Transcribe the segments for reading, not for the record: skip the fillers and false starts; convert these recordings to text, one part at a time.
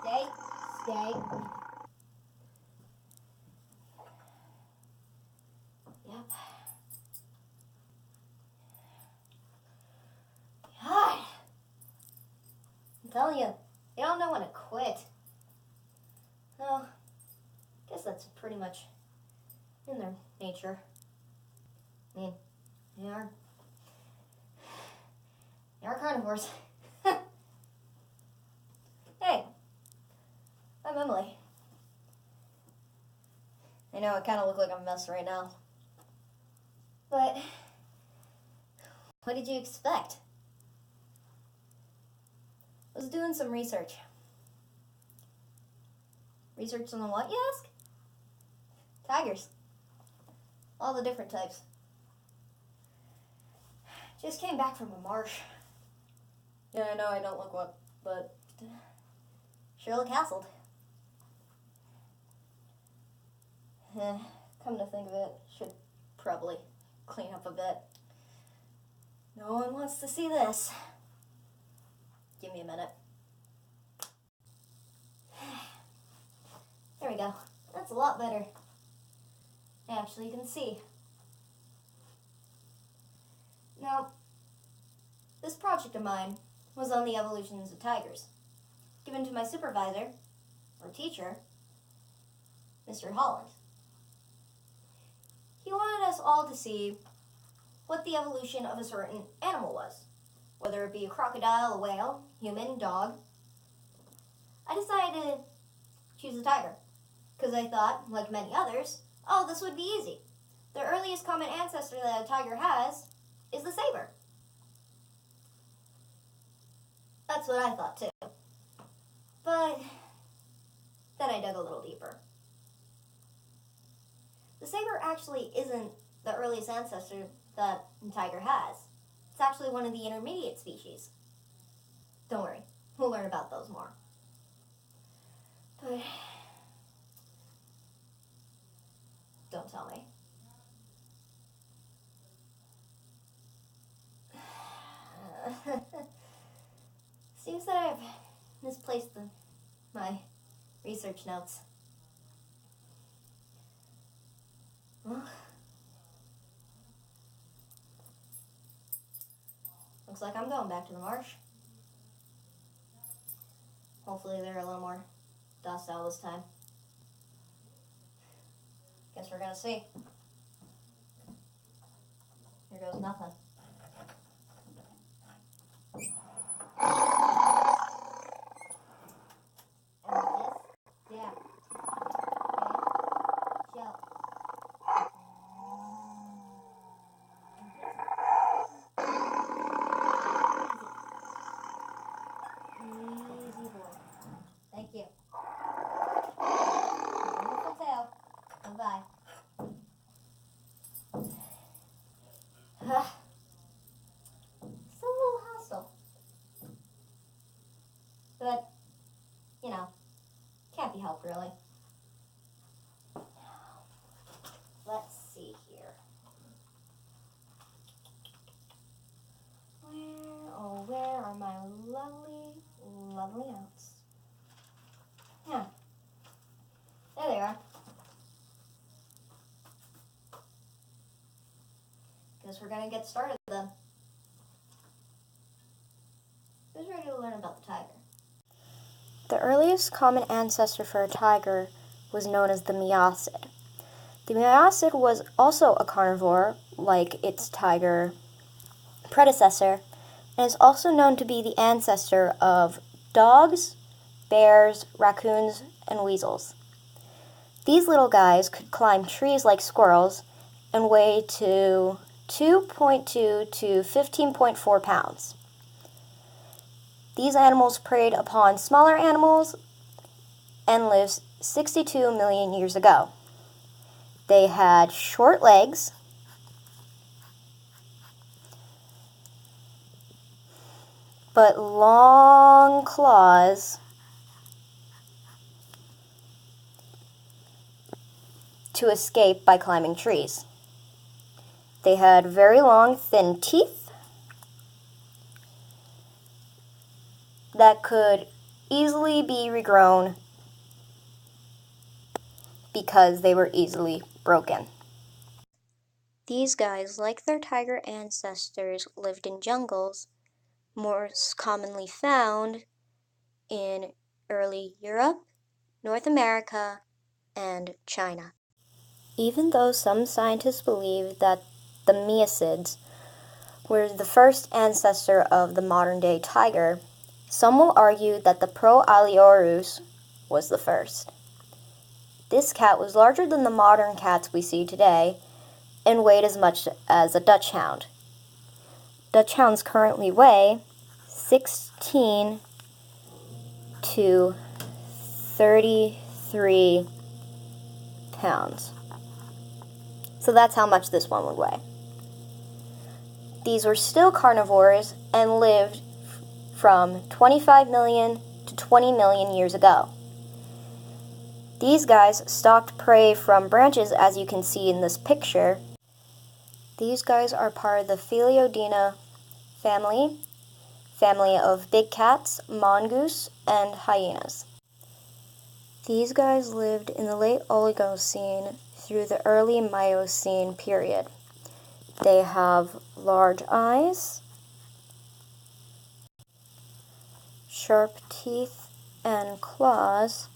Stay. Stay. Yep. God. I'm telling you, they don't know when to quit. Well, I guess that's pretty much in their nature. I mean, they are carnivores. Hey, I'm Emily. I know I kind of look like a mess right now. But what did you expect? I was doing some research. Research on what, you ask? Tigers. All the different types. Just came back from a marsh. Yeah, I know I don't look what, but sure look hassled. Come to think of it, should probably clean up a bit. No one wants to see this. Give me a minute. There we go. That's a lot better. Actually, you can see. Now, this project of mine was on the evolutions of tigers, given to my supervisor, or teacher, Mr. Holland. He wanted us all to see what the evolution of a certain animal was, whether it be a crocodile, a whale, human, dog. I decided to choose a tiger, because I thought, like many others, oh, this would be easy. The earliest common ancestor that a tiger has is the saber. That's what I thought too. But then I dug a little deeper. The saber actually isn't the earliest ancestor that a tiger has. It's actually one of the intermediate species. Don't worry, we'll learn about those more. But don't tell me. Seems that I've misplaced my research notes. Well, looks like I'm going back to the marsh. Hopefully they're a little more docile this time. Guess we're gonna see. Here goes nothing. Thank you. Wonderful tail. Bye-bye. Still a little hostile. But, you know, can't be helped really. Let's see here. Where are my lovely notes? Yeah. There they are. Guess we're gonna get started then. Who's ready to learn about the tiger? The earliest common ancestor for a tiger was known as the Miocid. The Miocid was also a carnivore, like its tiger predecessor, and is also known to be the ancestor of dogs, bears, raccoons, and weasels. These little guys could climb trees like squirrels and weigh to 2.2 to 15.4 pounds. These animals preyed upon smaller animals and lived 62 million years ago. They had short legs, but long claws to escape by climbing trees. They had very long, thin teeth. that could easily be regrown because they were easily broken. These guys, like their tiger ancestors, lived in jungles, most commonly found in early Europe, North America, and China. Even though some scientists believe that the Miacids were the first ancestor of the modern-day tiger, some will argue that the Pro-Allosaurus was the first. This cat was larger than the modern cats we see today and weighed as much as a Dutch hound. Dutch hounds currently weigh 16 to 33 pounds. So that's how much this one would weigh. These were still carnivores and lived from 25 million to 20 million years ago. These guys stalked prey from branches, as you can see in this picture. These guys are part of the Philodina family of big cats, mongoose, and hyenas. These guys lived in the late Oligocene through the early Miocene period. They have large eyes, sharp teeth and claws,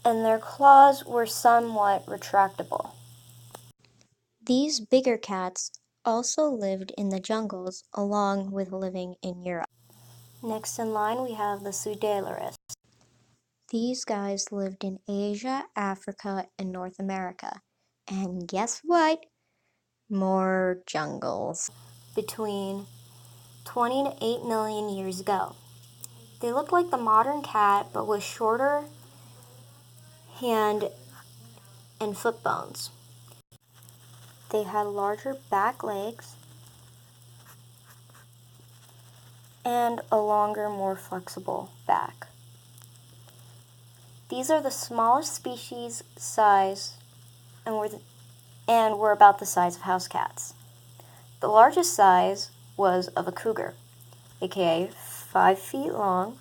and their claws were somewhat retractable. These bigger cats also lived in the jungles along with living in Europe. Next in line we have the Pseudailarus. These guys lived in Asia, Africa, and North America. And guess what? More jungles. Between 20 to 8 million years ago. They looked like the modern cat, but with shorter hand and foot bones. They had larger back legs and a longer, more flexible back. These are the smallest species size and were about the size of house cats. The largest size was of a cougar, aka 5 feet long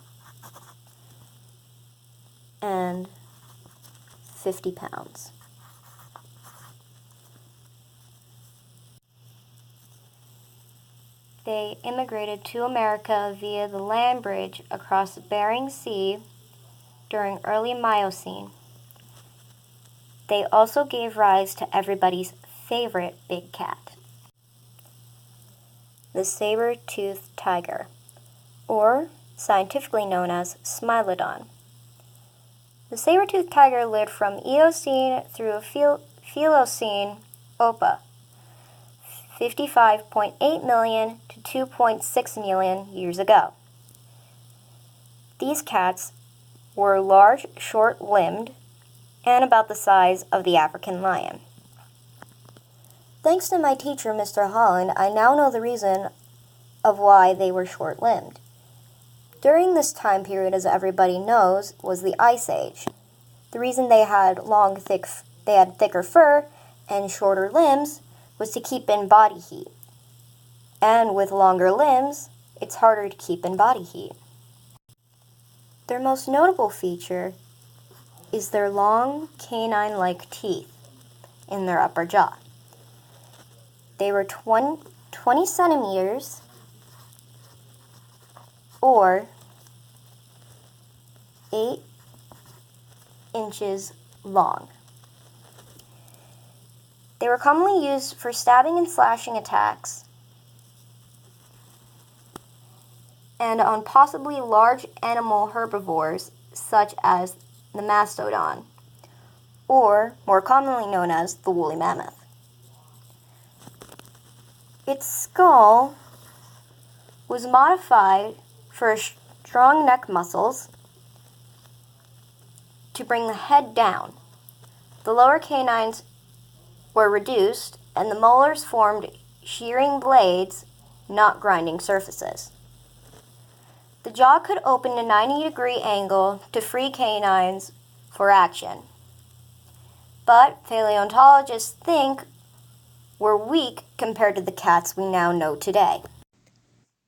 and 50 pounds. They immigrated to America via the land bridge across the Bering Sea during early Miocene. They also gave rise to everybody's favorite big cat, the Saber-Tooth Tiger, or scientifically known as Smilodon. The Saber-Tooth Tiger lived from Eocene through Phyllocene Opa, 55.8 million to 2.6 million years ago. These cats were large, short-limbed, and about the size of the African lion. Thanks to my teacher, Mr. Holland, I now know the reason of why they were short-limbed. During this time period, as everybody knows, was the Ice Age. The reason they had thicker fur and shorter limbs was to keep in body heat. And with longer limbs, it's harder to keep in body heat. Their most notable feature is their long canine-like teeth in their upper jaw. They were 20 centimeters or 8 inches long. They were commonly used for stabbing and slashing attacks and on possibly large animal herbivores such as the mastodon, or more commonly known as the woolly mammoth. Its skull was modified for strong neck muscles to bring the head down. The lower canines were reduced, and the molars formed shearing blades, not grinding surfaces. The jaw could open a 90-degree angle to free canines for action, but paleontologists think were weak compared to the cats we now know today.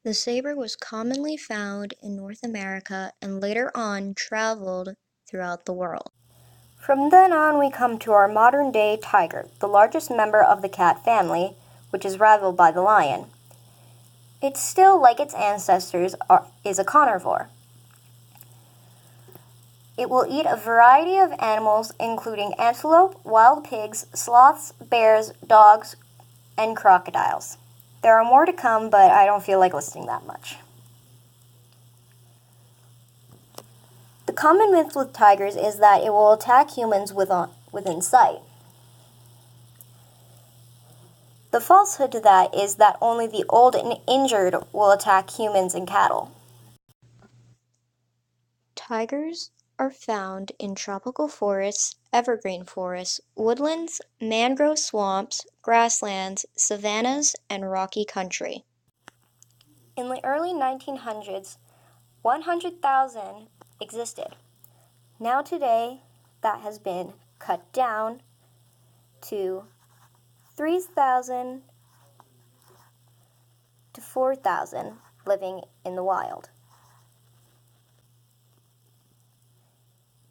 The saber was commonly found in North America and later on traveled throughout the world. From then on, we come to our modern-day tiger, the largest member of the cat family, which is rivaled by the lion. It still, like its ancestors, is a carnivore. It will eat a variety of animals, including antelope, wild pigs, sloths, bears, dogs, and crocodiles. There are more to come, but I don't feel like listing that much. The common myth with tigers is that it will attack humans within sight. The falsehood to that is that only the old and injured will attack humans and cattle. Tigers are found in tropical forests, evergreen forests, woodlands, mangrove swamps, grasslands, savannas, and rocky country. In the early 1900s, 100,000 existed. Now today, that has been cut down to 3,000 to 4,000 living in the wild.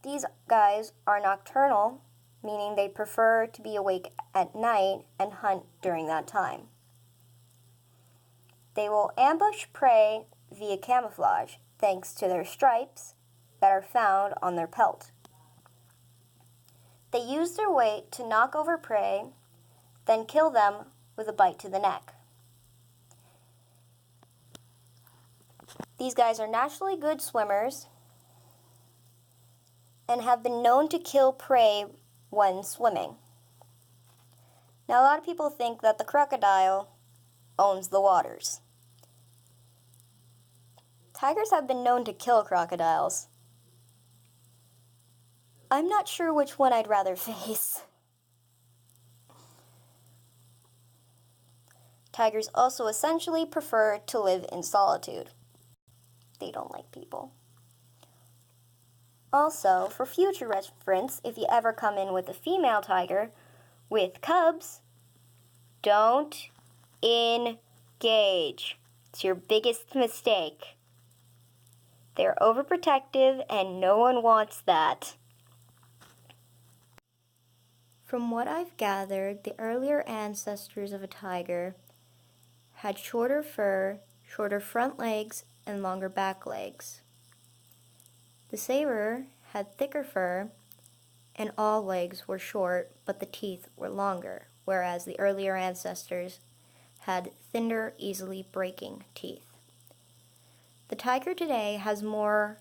These guys are nocturnal, meaning they prefer to be awake at night and hunt during that time. They will ambush prey via camouflage, thanks to their stripes that are found on their pelt. They use their weight to knock over prey, then kill them with a bite to the neck. These guys are naturally good swimmers and have been known to kill prey when swimming. Now, a lot of people think that the crocodile owns the waters. Tigers have been known to kill crocodiles. I'm not sure which one I'd rather face. Tigers also essentially prefer to live in solitude. They don't like people. Also, for future reference, if you ever come in with a female tiger with cubs, don't engage. It's your biggest mistake. They're overprotective and no one wants that. From what I've gathered, the earlier ancestors of a tiger had shorter fur, shorter front legs, and longer back legs. The saber had thicker fur, and all legs were short, but the teeth were longer, whereas the earlier ancestors had thinner, easily breaking teeth. The tiger today has more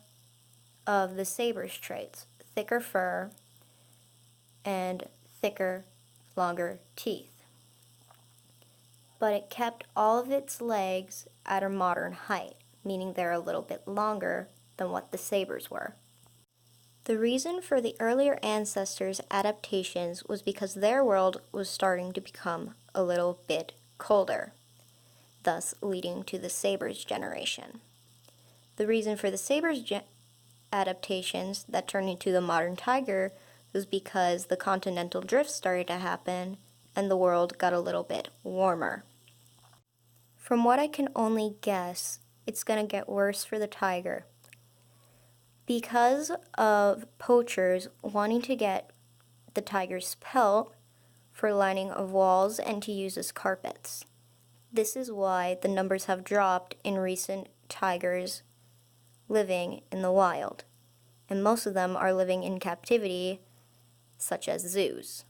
of the saber's traits, thicker fur and thicker, longer teeth. But it kept all of its legs at a modern height, meaning they're a little bit longer than what the sabers were. The reason for the earlier ancestors' adaptations was because their world was starting to become a little bit colder, thus leading to the saber's generation. The reason for the saber's adaptations that turned into the modern tiger was because the continental drift started to happen and the world got a little bit warmer. From what I can only guess, it's going to get worse for the tiger. Because of poachers wanting to get the tiger's pelt for lining of walls and to use as carpets. This is why the numbers have dropped in recent tigers living in the wild, and most of them are living in captivity, such as zoos.